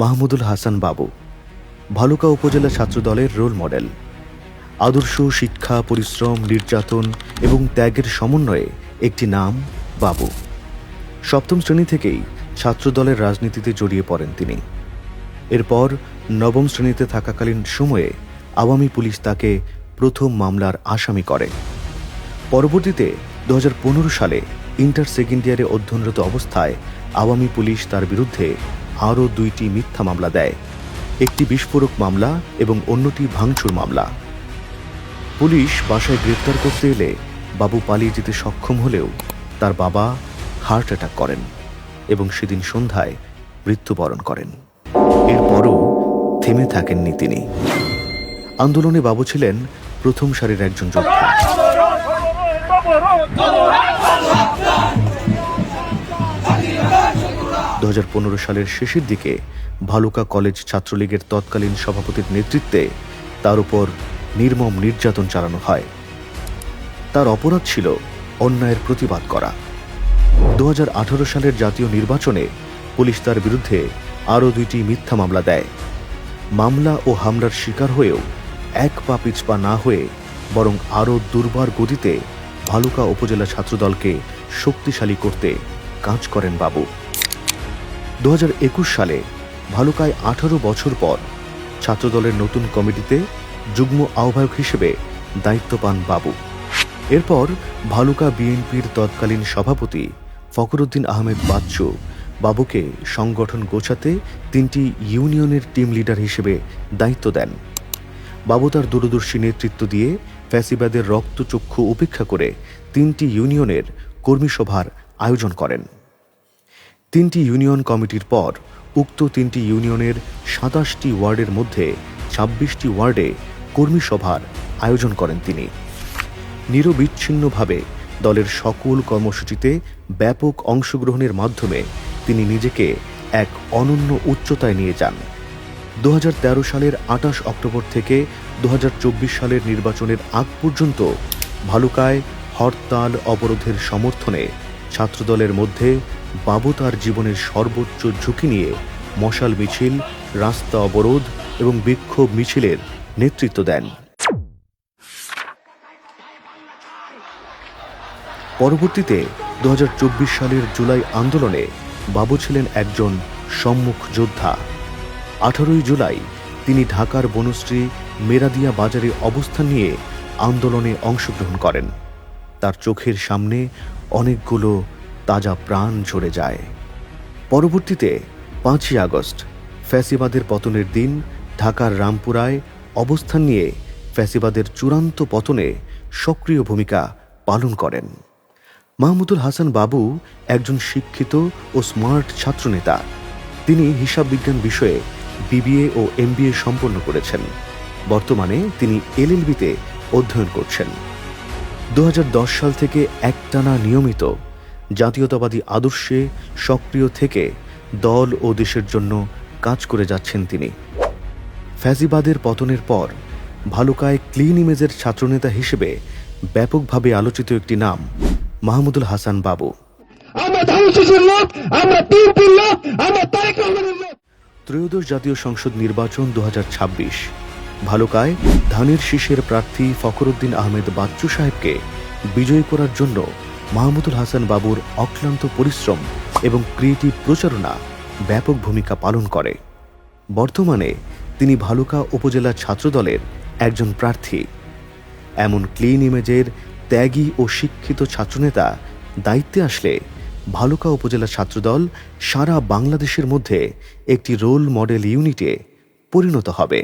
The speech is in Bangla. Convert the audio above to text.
মাহমুদুল হাসান বাবু ভালুকা উপজেলা ছাত্রদলের রোল মডেল। আদর্শ, শিক্ষা, পরিশ্রম, নির্যাতন এবং ত্যাগের সমন্বয়ে একটি নাম বাবু। সপ্তম শ্রেণী থেকেই ছাত্রদলের রাজনীতিতে জড়িয়ে পড়েন তিনি। এরপর নবম শ্রেণীতে থাকাকালীন সময়ে আওয়ামী পুলিশ তাকে প্রথম মামলার আসামি করে। পরবর্তীতে 2015 সালে ইন্টার সেকেন্ড ইয়ারে অধ্যয়নরত অবস্থায় আওয়ামী পুলিশ তার বিরুদ্ধে আরও 2টি মিথ্যা মামলা দেয়, একটি বিস্ফোরক মামলা এবং অন্যটি ভাঙচুর মামলা। পুলিশ বাসায় গ্রেপ্তার করতে এলে বাবু পালিয়ে যেতে সক্ষম হলেও তার বাবা হার্ট অ্যাটাক করেন এবং সেদিন সন্ধ্যায় মৃত্যুবরণ করেন। এরপরও থেমে থাকেননি তিনি। আন্দোলনে বাবু ছিলেন প্রথম সারির একজন যোদ্ধা। 2015 সালের শেষের দিকে ভালুকা কলেজ ছাত্রলীগের তৎকালীন সভাপতির নেতৃত্বে তার উপর নির্মম নির্যাতন চালানো হয়। তার অপরাধ ছিল অন্যায়ের প্রতিবাদ করা। 2018 সালের জাতীয় নির্বাচনে পুলিশ তার বিরুদ্ধে আরও 2টি মিথ্যা মামলা দেয়। মামলা ও হামলার শিকার হয়েও এক পা পিছপা না হয়ে বরং আরও দুর্বার গতিতে ভালুকা উপজেলা ছাত্রদলকে শক্তিশালী করতে কাজ করেন বাবু। 2021 সালে ভালুকায় 18 বছর পর ছাত্রদলের নতুন কমিটিতে যুগ্ম আহ্বায়ক হিসেবে দায়িত্ব পান বাবু। এরপর ভালুকা বিএনপির তৎকালীন সভাপতি ফখরুদ্দিন আহমেদ বাচ্চু বাবুকে সংগঠন গোছাতে 3টি ইউনিয়নের টিম লিডার হিসেবে দায়িত্ব দেন। বাবু তার দূরদর্শী নেতৃত্ব দিয়ে ফ্যাসিবাদের রক্তচক্ষু উপেক্ষা করে 3টি ইউনিয়নের কর্মী সভার আয়োজন করেন। 3টি ইউনিয়ন কমিটির পর উক্ত 3টি ইউনিয়নের 27টি ওয়ার্ডের মধ্যে 26টি ওয়ার্ডে কর্মী সভার আয়োজন করেন তিনি। নিরবিচ্ছিন্নভাবে দলের সকল কর্মসূচিতে ব্যাপক অংশগ্রহণের মাধ্যমে তিনি নিজেকে এক অনন্য উচ্চতায় নিয়ে যান। 2013 সালের 28 অক্টোবর থেকে 2024 সালের নির্বাচনের আগ পর্যন্ত ভালুকায় হরতাল অবরোধের সমর্থনে ছাত্রদলের মধ্যে বাবু তার জীবনের সর্বোচ্চ ঝুঁকি নিয়ে মশাল মিছিল, রাস্তা অবরোধ এবং বিক্ষোভ মিছিলের নেতৃত্ব দেন। পরবর্তীতে 2024 সালের জুলাই আন্দোলনে বাবু ছিলেন একজন সম্মুখ যোদ্ধা। 18 জুলাই তিনি ঢাকার বনশ্রী মেরাদিয়া বাজারে অবস্থান নিয়ে আন্দোলনে অংশগ্রহণ করেন। তার চোখের সামনে অনেকগুলো তাজা প্রাণ ঝরে যায়। পরবর্তীতে 5ই আগস্ট ফ্যাসিবাদের পতনের দিন ঢাকার রামপুরায় অবস্থান নিয়ে ফ্যাসিবাদের চূড়ান্ত পতনে সক্রিয় ভূমিকা পালন করেন। মাহমুদুল হাসান বাবু একজন শিক্ষিত ও স্মার্ট ছাত্রনেতা। তিনি হিসাব বিজ্ঞান বিষয়ে বিবিএ ও এমবিএ সম্পন্ন করেছেন। বর্তমানে তিনি এলএলবিতে অধ্যয়ন করছেন। 2010 সাল থেকে একটানা নিয়মিত জাতীয়তাবাদী আদর্শে সক্রিয় থেকে দল ও দেশের জন্য কাজ করে যাচ্ছেন তিনি। ফ্যাসিবাদের পতনের পর ভালুকায় ক্লিন ইমেজের ছাত্রনেতা হিসেবে ব্যাপকভাবে আলোচিত একটি নাম মাহমুদুল হাসান বাবু। ত্রয়োদশ জাতীয় সংসদ নির্বাচন 2026 ভালুকায় ধানের শীষের প্রার্থী ফখরুদ্দিন আহমেদ বাচ্চু সাহেবকে বিজয়ী করার জন্য মাহমুদুল হাসান বাবুর অক্লান্ত পরিশ্রম এবং ক্রিয়েটিভ প্রচারণা ব্যাপক ভূমিকা পালন করে। বর্তমানে তিনি ভালুকা উপজেলা ছাত্রদলের একজন প্রার্থী। এমন ক্লিন ইমেজের ত্যাগী ও শিক্ষিত ছাত্রনেতা দায়িত্বে আসলে ভালুকা উপজেলা ছাত্রদল সারা বাংলাদেশের মধ্যে একটি রোল মডেল ইউনিটে পরিণত হবে।